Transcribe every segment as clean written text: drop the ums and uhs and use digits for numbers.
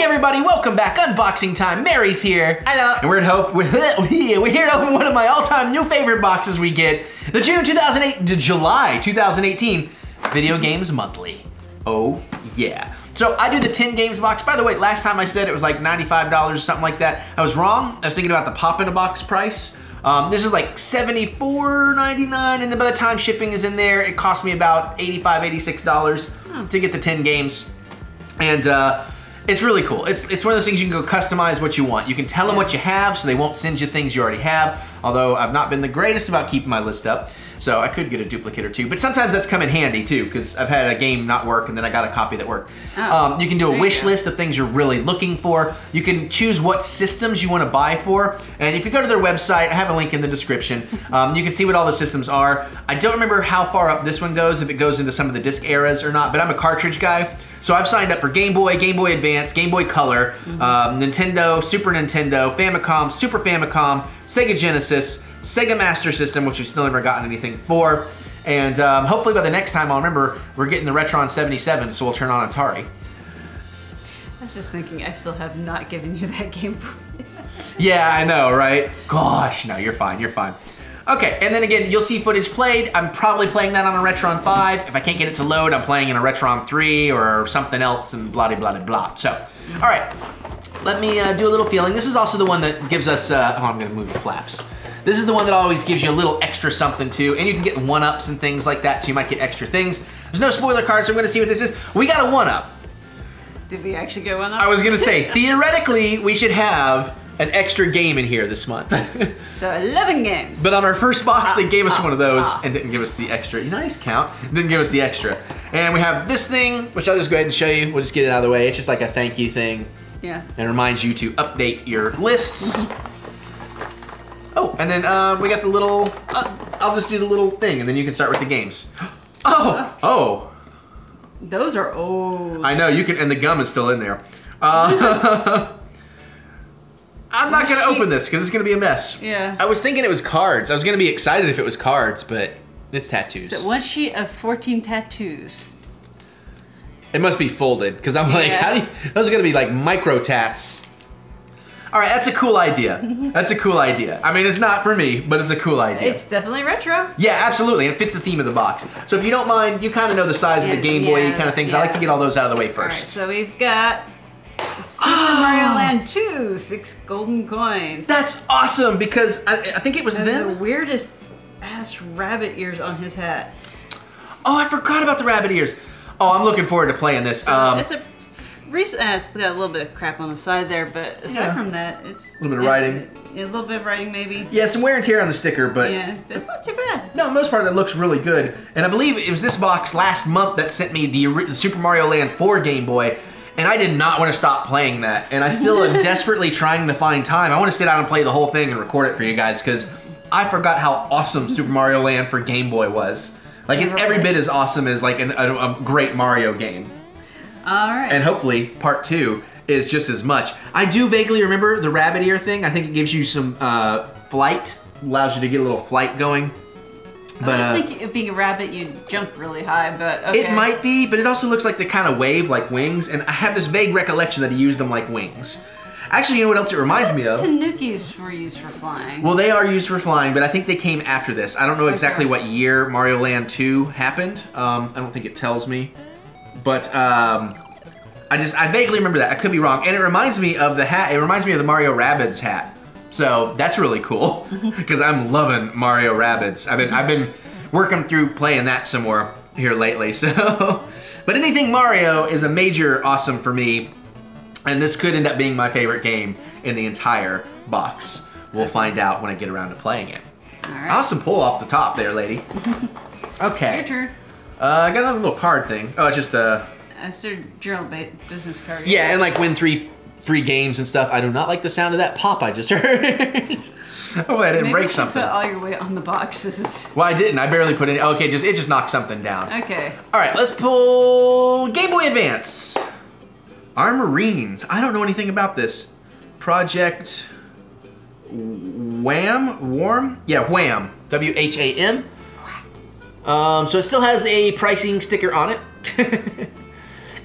everybody, welcome back. Unboxing time. Mary's here. Hello. And we're here to open one of my all-time new favorite boxes we get. The July 2018 Video Games Monthly. Oh yeah. So I do the 10 games box. By the way, last time I said it was like $95 or something like that. I was wrong. I was thinking about the pop-in-a-box price. This is like $74.99, and then by the time shipping is in there, it cost me about $85, $86 to get the 10 games. And it's really cool. It's one of those things you can go customize what you want. You can tell them what you have, so they won't send you things you already have. Although I've not been the greatest about keeping my list up, so I could get a duplicate or two. But sometimes that's come in handy too, because I've had a game not work and then I got a copy that worked. You can do a wish list of things you're really looking for. You can choose what systems you want to buy for. And if you go to their website, I have a link in the description. You can see what all the systems are. I don't remember how far up this one goes, if it goes into some of the disc eras or not, but I'm a cartridge guy. So I've signed up for Game Boy, Game Boy Advance, Game Boy Color, Nintendo, Super Nintendo, Famicom, Super Famicom, Sega Genesis, Sega Master System, which we've still never gotten anything for. And hopefully by the next time I'll remember we're getting the RetroN 77, so we'll turn on Atari. I was just thinking, I still have not given you that Game Boy. Yeah, I know, right? Gosh, no, you're fine, you're fine. Okay, and then again, you'll see footage played. I'm probably playing that on a RetroN 5. If I can't get it to load, I'm playing in a RetroN 3 or something else and blah, blah, blah, blah. So, all right, let me do a little feeling. This is also the one that gives us, oh, I'm gonna move the flaps. This is the one that always gives you a little extra something too, and you can get one-ups and things like that, so you might get extra things. There's no spoiler card, so I'm gonna see what this is. We got a one-up. Did we actually get one up? I was gonna say, theoretically, we should have an extra game in here this month. So 11 games. But on our first box, they gave us one of those and didn't give us the extra. Nice count. Didn't give us the extra. And we have this thing, which I'll just go ahead and show you. We'll just get it out of the way. It's just like a thank you thing. Yeah. And reminds you to update your lists. Oh, and then we got the little, I'll just do the little thing and then you can start with the games. Oh. Those are old. I know, you can, and the gum is still in there. I'm not gonna open this because it's gonna be a mess. Yeah. I was thinking it was cards. I was gonna be excited if it was cards, but it's tattoos. So one sheet of 14 tattoos. It must be folded because I'm like, how do you, those are gonna be like micro tats. All right, that's a cool idea. That's a cool idea. I mean, it's not for me, but it's a cool idea. It's definitely retro. Yeah, absolutely. It fits the theme of the box. So if you don't mind, you kind of know the size of the Game Boy kind of things. I like to get all those out of the way first. All right, so we've got Super Mario Land 2, 6 golden coins. That's awesome because I think it was them. The weirdest ass rabbit ears on his hat. Oh, I forgot about the rabbit ears. Oh, I'm looking forward to playing this. It's a recent. It's got a little bit of crap on the side there, but aside from that, it's a little bit of writing. A little bit of writing, maybe. Yeah, some wear and tear on the sticker, but yeah, that's not too bad. No, most part of it looks really good. And I believe it was this box last month that sent me the Super Mario Land 4 Game Boy. And I did not want to stop playing that. And I still am desperately trying to find time. I want to sit down and play the whole thing and record it for you guys because I forgot how awesome Super Mario Land for Game Boy was. Like, it's every bit as awesome as like a great Mario game. All right. And hopefully part 2 is just as much. I do vaguely remember the rabbit ear thing. I think it gives you some flight, allows you to get a little flight going. But, I was thinking of being a rabbit, you'd jump really high, but okay. It might be, but it also looks like they kind of wave like wings, and I have this vague recollection that he used them like wings. Actually, you know what else it reminds me of? Tanukis were used for flying. Well, they are used for flying, but I think they came after this. I don't know exactly what year Mario Land 2 happened. I don't think it tells me. But I vaguely remember that. I could be wrong. And it reminds me of the hat. It reminds me of the Mario Rabbids hat. So that's really cool because I'm loving Mario Rabbids. I've been working through playing that some more here lately. So, but anything Mario is a major awesome for me, and this could end up being my favorite game in the entire box. We'll find out when I get around to playing it. All right. Awesome pull off the top there, lady. Okay. Your turn. I got another little card thing. Oh, it's just a. That's their journal business card. Yeah, and like win three games and stuff. I do not like the sound of that pop I just heard. Hopefully I didn't break something. Put all your weight on the boxes. Well, I didn't. I barely put it. Okay, it just knocked something down. Okay. All right, let's pull Game Boy Advance. Our Marines. I don't know anything about this. Project Warm? Yeah, Wham. W-H-A-M. So it still has a pricing sticker on it.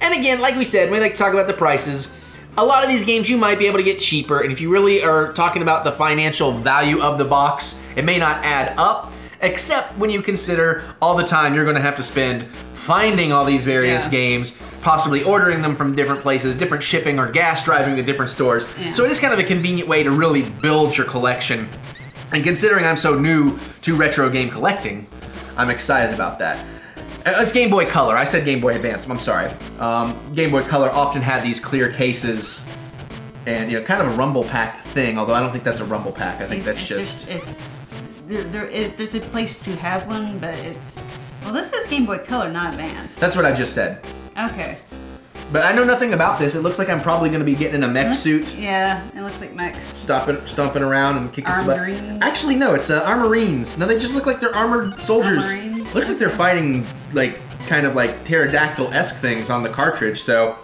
And again, like we said, we like to talk about the prices. a lot of these games you might be able to get cheaper, and if you really are talking about the financial value of the box, it may not add up, except when you consider all the time you're gonna have to spend finding all these various games, possibly ordering them from different places, different shipping, or gas driving to different stores. So it is kind of a convenient way to really build your collection. And considering I'm so new to retro game collecting, I'm excited about that. It's Game Boy Color. I said Game Boy Advance, I'm sorry. Game Boy Color often had these clear cases and, you know, kind of a rumble pack thing, although I don't think that's a rumble pack. I think that's just... There's a place to have one, but it's... Well, this is Game Boy Color, not Advance. That's what I just said. Okay. But I know nothing about this. It looks like I'm probably going to be getting in a mech suit. Yeah, it looks like mechs. Stomping around and kicking some butt. Armorines. Actually, no, it's Armorines. No, they just look like they're armored soldiers. Armorines. Looks like they're fighting, like, kind of like pterodactyl-esque things on the cartridge, so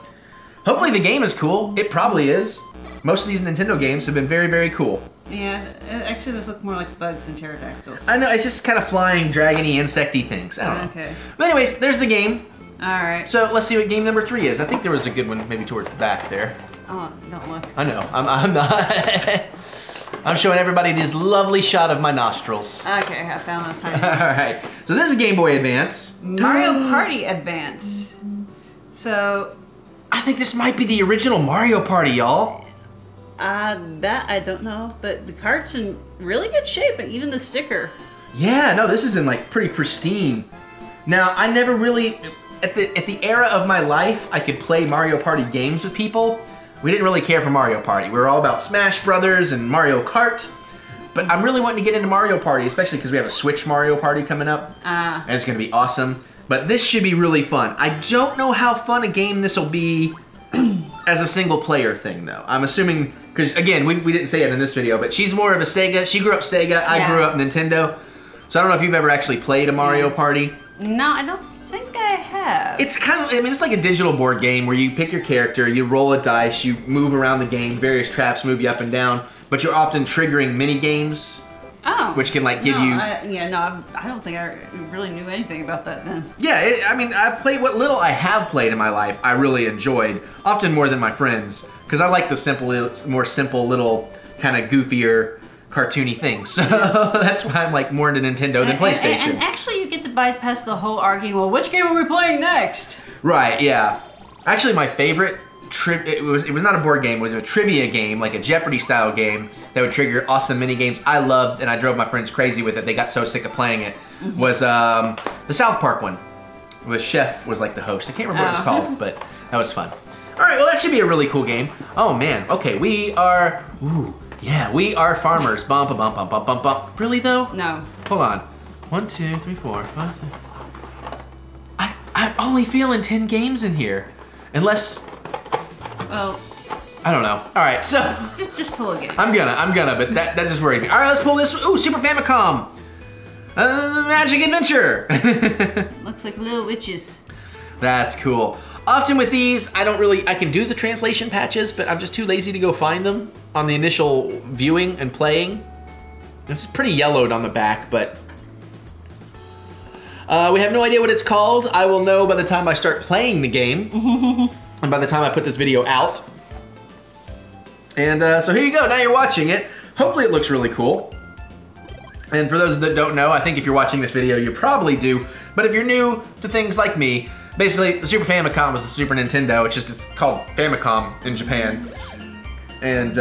hopefully the game is cool. It probably is. Most of these Nintendo games have been very, very cool. Yeah, actually those look more like bugs than pterodactyls. I know, it's just kind of flying, dragony, insecty things. I don't know. Okay. But anyways, there's the game. Alright. So let's see what game number 3 is. I think there was a good one maybe towards the back there. Oh, don't look. I know, I'm not. I'm showing everybody this lovely shot of my nostrils. Okay, I found the tiny. Alright, so this is Game Boy Advance. Mario Party Advance. So... I think this might be the original Mario Party, y'all. That I don't know, but the cart's in really good shape, and even the sticker. Yeah, no, this is in like pretty pristine. Now, I never really, at the era of my life, I could play Mario Party games with people. We didn't really care for Mario Party. We were all about Smash Brothers and Mario Kart. But I'm really wanting to get into Mario Party, especially because we have a Switch Mario Party coming up. And it's gonna be awesome. But this should be really fun. I don't know how fun a game this will be as a single player thing though. I'm assuming, because again, we didn't say it in this video, but she's more of a Sega. She grew up Sega, I grew up Nintendo. So I don't know if you've ever actually played a Mario Party. No, I don't think I have. It's kind of, I mean, it's like a digital board game where you pick your character, you roll a dice, you move around the game, various traps move you up and down, but you're often triggering mini games. Oh. Which can like give you... I don't think I really knew anything about that then. Yeah, I mean, I've played what little I have played in my life, I really enjoyed, often more than my friends, because I like the simple, more simple little kind of goofier, cartoony things. So that's why I'm like more into Nintendo than PlayStation. And actually you get to bypass the whole arguing, well, which game are we playing next? Right, yeah. Actually, my favorite... it was not a board game, it was a trivia game, like a Jeopardy style game that would trigger awesome mini games I loved and I drove my friends crazy with it. They got so sick of playing it. Was the South Park one. With Chef was like the host. I can't remember what it was called, but that was fun. Alright, well that should be a really cool game. Oh man, okay, we are, we are farmers. Bump, bump, bump, bump, bump, bump. Really though? No. Hold on. 1, 2, 3, 4, 5, 6. I'm only feeling 10 games in here. Unless... Well, I don't know. All right, so just pull a game. I'm gonna, but that just worried me. All right, let's pull this. Ooh, Super Famicom, Magic Adventure. Looks like little witches. That's cool. Often with these, I can do the translation patches, but I'm just too lazy to go find them on the initial viewing and playing. It's pretty yellowed on the back, but we have no idea what it's called. I will know by the time I start playing the game. And by the time I put this video out. And so here you go, now you're watching it. Hopefully it looks really cool. And for those that don't know, I think if you're watching this video, you probably do. But if you're new to things like me, basically the Super Famicom was the Super Nintendo. It's called Famicom in Japan. And,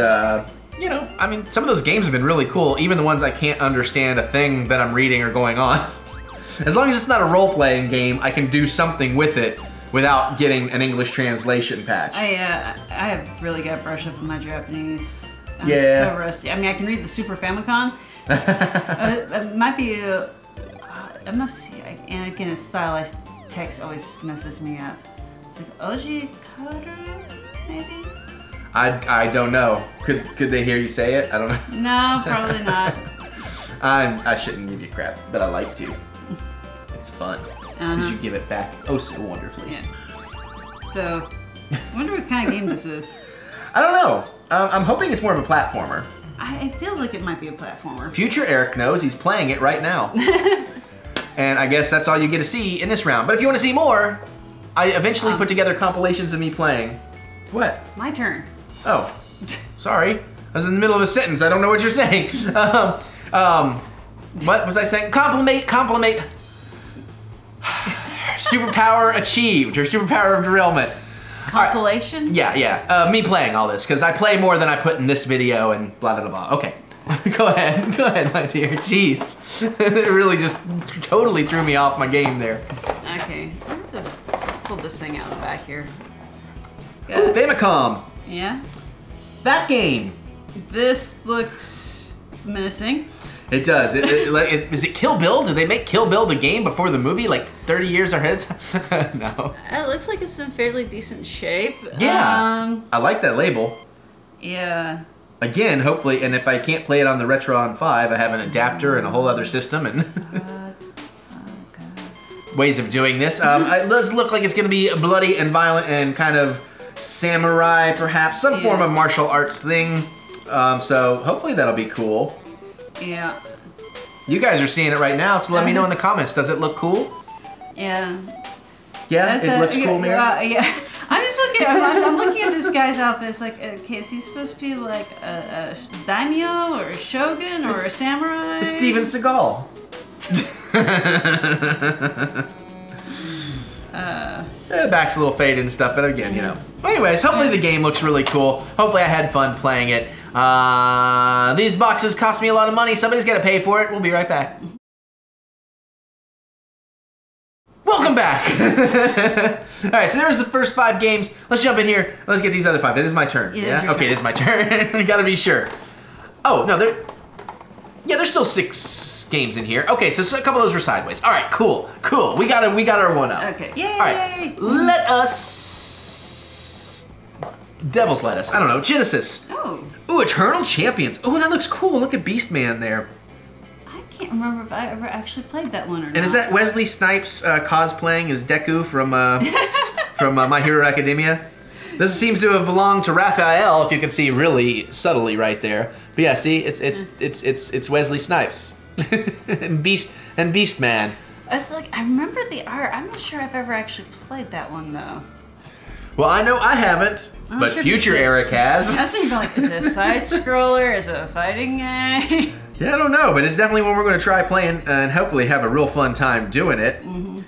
you know, I mean, some of those games have been really cool, even the ones I can't understand a thing that I'm reading or going on. As long as it's not a role-playing game, I can do something with it without getting an English translation patch. I have really got to brush up on my Japanese. I'm Yeah. so rusty. I mean, I can read the Super Famicom. It might be I must see. And again, his stylized text always messes me up. It's like Oji Karu, maybe? I don't know. Could they hear you say it? I don't know. No, probably not. I shouldn't give you crap, but I like to. It's fun. Because you give it back oh so wonderfully. Yeah. So, I wonder what kind of game this is. I don't know. I'm hoping it's more of a platformer. It feels like it might be a platformer. Future Eric knows he's playing it right now. And I guess that's all you get to see in this round. But if you want to see more, I eventually put together compilations of me playing. What? My turn. Oh, sorry. I was in the middle of a sentence. I don't know what you're saying. What was I saying? Compliment. Superpower achieved, or superpower of derailment. Compilation? Right. Yeah. Me playing all this, because I play more than I put in this video and blah, blah, blah. Okay. Go ahead, my dear. Jeez. It really just totally threw me off my game there. Okay, let's just pull this thing out of the back here. Ooh, Famicom. Yeah? That game. This looks menacing. It does. Is it Kill Bill? Did they make Kill Bill the game before the movie, like 30 years ahead of time? No. It looks like it's in fairly decent shape. Yeah. I like that label. Yeah. Again, hopefully, and if I can't play it on the RetroN 5, I have an adapter and a whole other system and ways of doing this. It does look like it's going to be bloody and violent and kind of samurai, perhaps, some form of martial arts thing. So hopefully that'll be cool. Yeah. You guys are seeing it right now, so let me know in the comments. Does it look cool? Yeah. Yeah, it looks cool, Mary? Yeah. I'm just looking. I'm looking at this guy's outfit. It's like, okay, is he supposed to be like a daimyo or a shogun or a samurai? It's Steven Seagal. The back's a little faded and stuff, but again, you know. Anyways, hopefully the game looks really cool. Hopefully I had fun playing it. These boxes cost me a lot of money. Somebody's got to pay for it. We'll be right back. Welcome back! Alright, so there's the first 5 games. Let's jump in here. Let's get these other 5. It is my turn. Yeah? Okay, it is my turn. We gotta be sure. Oh, no, there's still 6 games in here. Okay, so a couple of those were sideways. Alright, cool. We got our one up. Okay, yay! Alright, let us... Devil's Lettuce. I don't know. Genesis. Oh. Ooh, Eternal Champions. Ooh, that looks cool. Look at Beastman there. I can't remember if I ever actually played that one or not. And is that Wesley Snipes cosplaying as Deku from My Hero Academia? This seems to have belonged to Raphael, if you can see really subtly right there. But yeah, see, it's Wesley Snipes and Beastman. It's like, I remember the art. I'm not sure I've ever actually played that one though. Well, I know I haven't, but sure future Eric has. I was thinking, like, is it a side scroller? Is it a fighting game? Yeah, I don't know, but it's definitely one we're going to try playing and hopefully have a real fun time doing it. And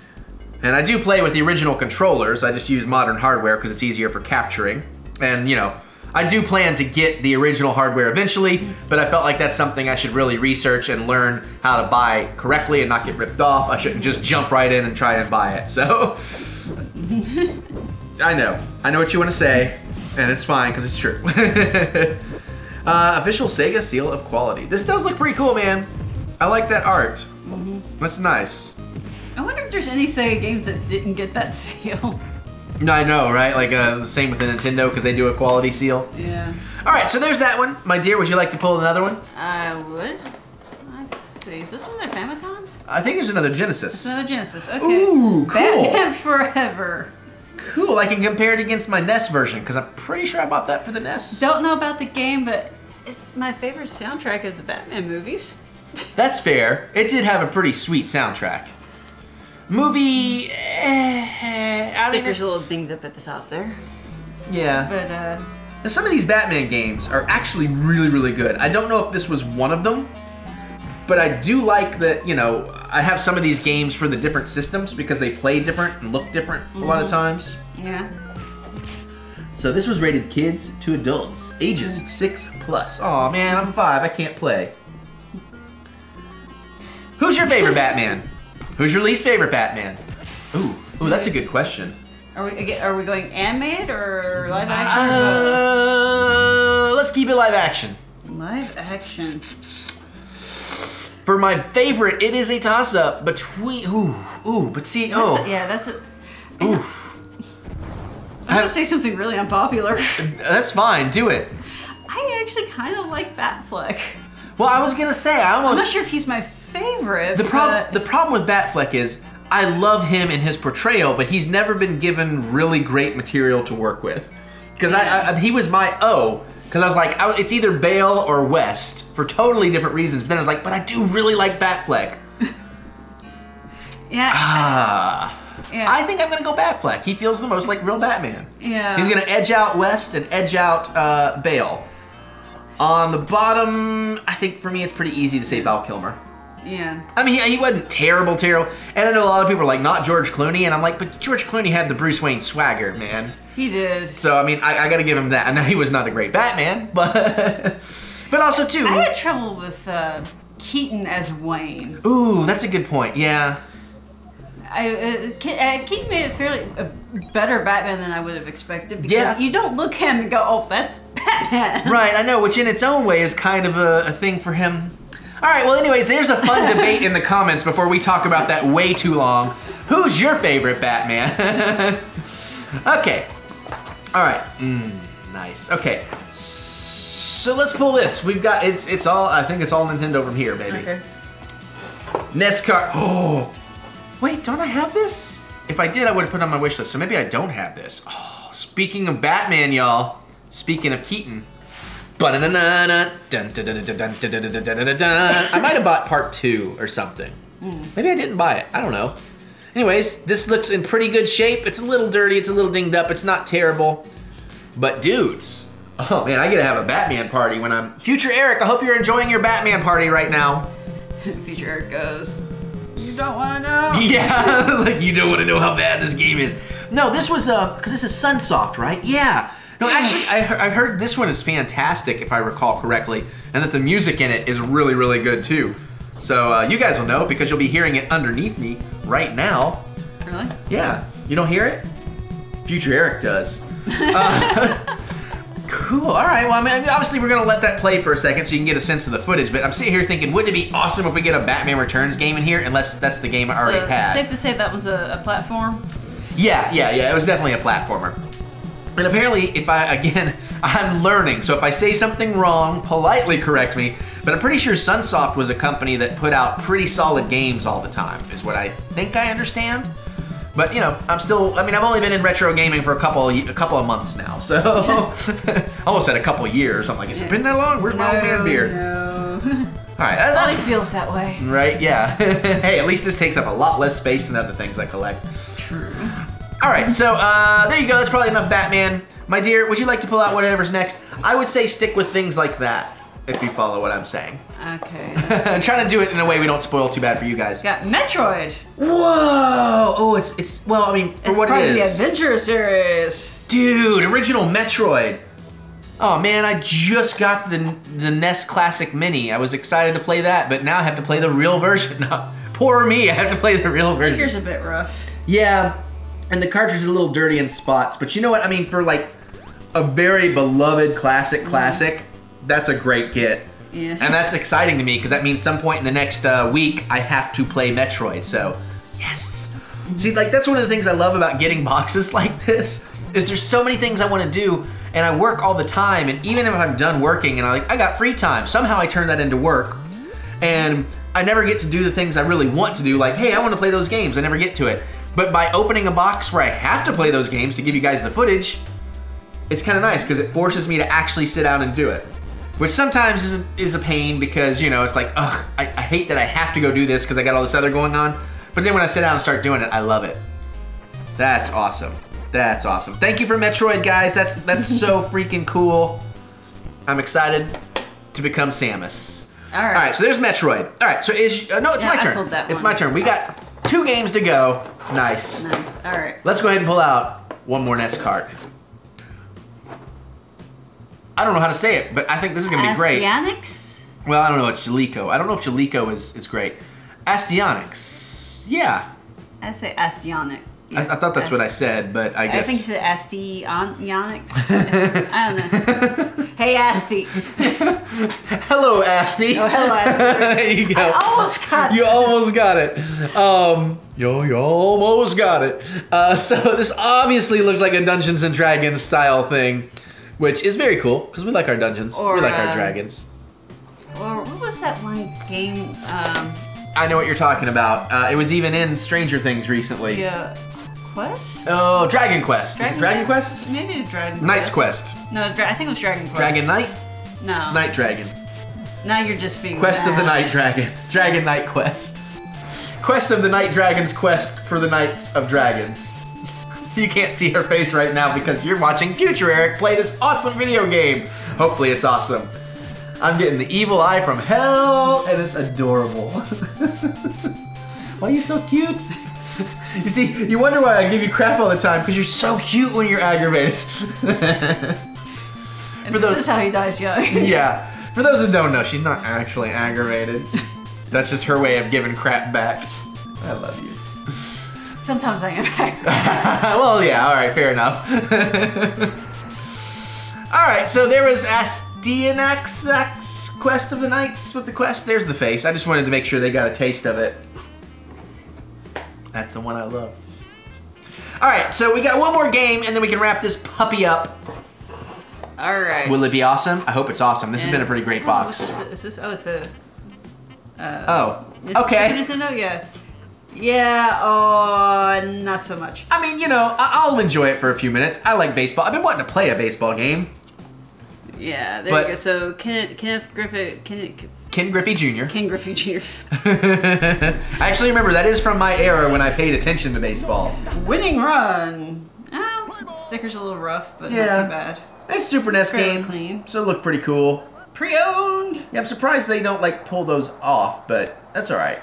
I do play with the original controllers. I just use modern hardware because it's easier for capturing. And, you know, I do plan to get the original hardware eventually, but I felt like that's something I should really research and learn how to buy correctly and not get ripped off. I shouldn't just jump right in and try and buy it. So, I know what you want to say, and it's fine because it's true. Official Sega seal of quality. This does look pretty cool, man. I like that art. That's nice. I wonder if there's any Sega games that didn't get that seal. No, I know, right? Like the same with the Nintendo because they do a quality seal. Yeah. All right, so there's that one. My dear, would you like to pull another one? I would. Let's see. Is this another Famicom? I think there's another Genesis. It's another Genesis. Okay. Ooh, cool. Batman Forever. Cool. I can compare it against my NES version because I'm pretty sure I bought that for the NES. Don't know about the game, but it's my favorite soundtrack of the Batman movies. That's fair. It did have a pretty sweet soundtrack. Movie, Sticker's a little dinged up at the top there. Yeah. But now, some of these Batman games are actually really, really good. I don't know if this was one of them, but I do like that, you know, I have some of these games for the different systems because they play different and look different a lot of times. Yeah. So this was rated kids to adults, ages 6+. Aw, man, I'm 5. I can't play. Who's your favorite Batman? Who's your least favorite Batman? Ooh, that's a good question. Are we going animated or live action? Let's keep it live action. Live action. For my favorite, it is a toss-up between. But see, That's it. Oof. I'm gonna say something really unpopular. That's fine. Do it. I actually kind of like Batfleck. Well, I was gonna say I'm not sure if he's my favorite. The problem with Batfleck is I love him in his portrayal, but he's never been given really great material to work with. Because he was my O. Because I was like, it's either Bale or West for totally different reasons. But then I was like, but I do really like Batfleck. Yeah. Yeah. I think I'm gonna go Batfleck. He feels the most like real Batman. Yeah. He's gonna edge out West and edge out Bale. On the bottom, I think for me it's pretty easy to say Val Kilmer. Yeah. I mean, he wasn't terrible. And I know a lot of people are like, not George Clooney, and I'm like, but George Clooney had the Bruce Wayne swagger, man. He did. So, I mean, I gotta give him that. I know he was not a great Batman, but also, too. I had trouble with Keaton as Wayne. Ooh, that's a good point, yeah. Keaton made it fairly a better Batman than I would have expected because you don't look at him and go, oh, that's Batman. Right, I know, which in its own way is kind of a thing for him. All right, well, anyways, there's a fun debate in the comments before we talk about that way too long. Who's your favorite Batman? Okay. All right. Nice. Okay. So let's pull this. We've got it's all. I think it's all Nintendo from here, baby. Okay. NES card. Oh. Wait, don't I have this? If I did, I would have put it on my wish list. So maybe I don't have this. Oh, speaking of Batman, y'all. Speaking of Keaton. I might have bought part 2 or something. Maybe I didn't buy it. I don't know. Anyways, this looks in pretty good shape. It's a little dirty. It's a little dinged up. It's not terrible. But dudes, oh man, I get to have a Batman party when I'm... Future Eric, I hope you're enjoying your Batman party right now. Future Eric goes, you don't want to know. Yeah, I was like, you don't want to know how bad this game is. No, this was, because this is Sunsoft, right? Yeah. No, actually, I heard this one is fantastic, if I recall correctly, and that the music in it is really, really good, too. So you guys will know because you'll be hearing it underneath me right now. Really? Yeah. You don't hear it? Future Eric does. Cool. All right. Well, I mean, obviously, we're going to let that play for a second so you can get a sense of the footage, but I'm sitting here thinking, wouldn't it be awesome if we get a Batman Returns game in here, unless that's the game I already had? Safe to say that was a platform? Yeah. It was definitely a platformer. And apparently, I'm learning, so if I say something wrong, politely correct me, but I'm pretty sure Sunsoft was a company that put out pretty solid games all the time, is what I think I understand. But, you know, I've only been in retro gaming for a couple of months now, so... I almost said a couple years. I'm like, has it been that long? Where's my old man beard? No. All right, It only feels that way. Right, yeah. Hey, at least this takes up a lot less space than other things I collect. True. All right, so there you go. That's probably enough Batman. My dear, would you like to pull out whatever's next? I would say stick with things like that, if you follow what I'm saying. Okay. I'm trying to do it in a way we don't spoil too bad for you guys. Got Metroid. Whoa! Oh, it's well, I mean, for what it is. It's part of the Adventure series. Dude, original Metroid. Oh man, I just got the NES Classic Mini. I was excited to play that, but now I have to play the real version. Poor me, I have to play the real version. Sticker's a bit rough. Yeah. And the cartridge is a little dirty in spots, but you know what? I mean, for like a very beloved classic, that's a great get. Yeah. And that's exciting to me because that means some point in the next week I have to play Metroid. So, yes. See, like that's one of the things I love about getting boxes like this is there's so many things I want to do, and I work all the time. And even if I'm done working and I got free time, somehow I turn that into work, and I never get to do the things I really want to do. Like, hey, I want to play those games. I never get to it. But by opening a box where I have to play those games to give you guys the footage, it's kind of nice because it forces me to actually sit down and do it. Which sometimes is a pain because, you know, it's like, ugh, I hate that I have to go do this because I got all this other going on. But then when I sit down and start doing it, I love it. That's awesome. That's awesome. Thank you for Metroid, guys. That's so freaking cool. I'm excited to become Samus. All right. All right, so there's Metroid. All right, so no, it's my turn. I pulled that it's one. my turn. We got 2 games to go. Nice. Nice. All right. Let's go ahead and pull out one more NES card. I don't know how to say it, but I think this is going to be great. Astyonics? Well, I don't know. It's Jaleco. I don't know if Jaleco is great. Astyonics. Yeah. I say Astyonic. I thought that's what I said, but I guess... I think you said Astyonics. I don't know. Hey, Asti. Hello, Asti. Oh, hello, Asti. There you go. I almost got it. You almost got it. You almost got it. So this obviously looks like a Dungeons and Dragons style thing, which is very cool because we like our dungeons. Or, we like our dragons. Or what was that one game? I know what you're talking about. It was even in Stranger Things recently. Yeah. Quest? Oh, Dragon Quest. Is it Dragon Quest? Maybe Dragon Knight's Quest. Quest. No, I think it was Dragon Quest. Dragon Knight? No. Night Dragon. Now you're just being Quest of the rash. Night Dragon. Dragon Knight Quest. Quest of the Night Dragons quest for the Knights of Dragons. You can't see her face right now because you're watching future Eric play this awesome video game. Hopefully it's awesome. I'm getting the evil eye from hell, and it's adorable. Why are you so cute? You see, you wonder why I give you crap all the time, because you're so cute when you're aggravated. And this is how he dies young. Yeah. For those that don't know, she's not actually aggravated. That's just her way of giving crap back. I love you. Sometimes I am. Well, yeah, alright, fair enough. Alright, so there was Astyanax's Quest of the Knights with the quest. There's the face. I just wanted to make sure they got a taste of it. That's the one I love. Alright, so we got one more game and then we can wrap this puppy up. Alright. Will it be awesome? I hope it's awesome. This has been a pretty great box. Is this? Oh, it's a... okay. Nintendo? Yeah. Yeah, not so much. I mean, you know, I'll enjoy it for a few minutes. I like baseball. I've been wanting to play a baseball game. Yeah, there you go. So, Ken Griffey Jr. Ken Griffey Jr. I actually remember that is from my era when I paid attention to baseball. Winning run. Sticker's a little rough, but not too bad. It's a Super NES game, clean. so it looked pretty cool. Pre-owned. Yeah, I'm surprised they don't like pull those off, but that's all right.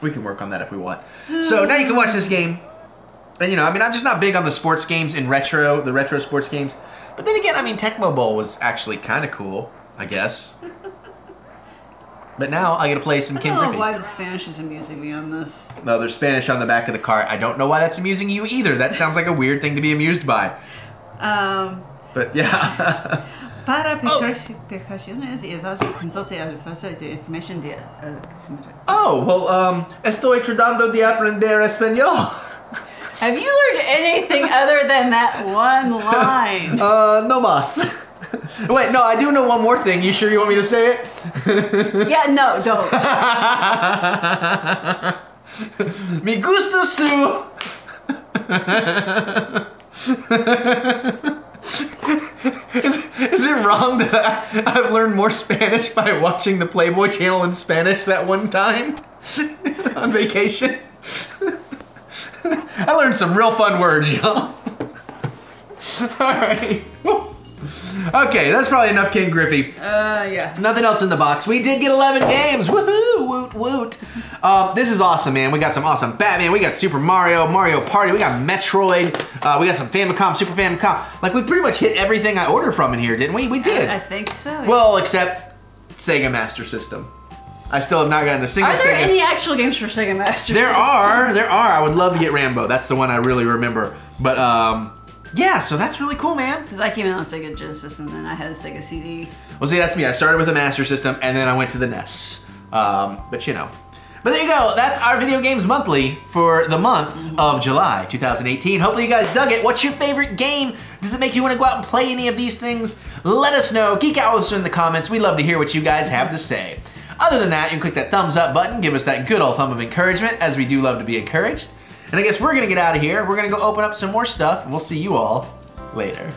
We can work on that if we want. So now you can watch this game. And you know, I mean, I'm just not big on the sports games in the retro sports games. But then again, I mean, Tecmo Bowl was actually kind of cool, I guess. But now I get to play some Ken Griffey. I don't know why the Spanish is amusing me on this. No, there's Spanish on the back of the cart. I don't know why that's amusing you either. That sounds like a weird thing to be amused by. But yeah. Para percusiones y evasión consulte a falta de información de... Oh, well, estoy tratando de aprender español. Have you learned anything other than that one line? No más. Wait, no, I do know one more thing. You sure you want me to say it? Yeah, no, don't. Me gusta su... Is it wrong that I've learned more Spanish by watching the Playboy channel in Spanish that one time on vacation? I learned some real fun words, y'all. Alright. Okay, that's probably enough Ken Griffey. Yeah. Nothing else in the box. We did get 11 games. Woohoo! Woot woot. This is awesome, man. We got some awesome Batman. We got Super Mario, Mario Party. We got Metroid. We got some Famicom, Super Famicom. Like, we pretty much hit everything I ordered from in here, didn't we? We did. I think so. Yeah. Well, except Sega Master System. I still have not gotten a single Sega. Are there any actual games for Sega Master System? There are. I would love to get Rambo. That's the one I really remember. But, yeah, so that's really cool, man. Because I came out on Sega Genesis and then I had a Sega CD. Well, see, that's me. I started with a Master System and then I went to the NES. But you know. But there you go. That's our Video Games Monthly for the month of July 2018. Hopefully you guys dug it. What's your favorite game? Does it make you want to go out and play any of these things? Let us know. Geek out with us in the comments. We love to hear what you guys have to say. Other than that, you can click that thumbs up button. Give us that good old thumb of encouragement, as we do love to be encouraged. And I guess we're going to get out of here. We're going to go open up some more stuff, and we'll see you all later.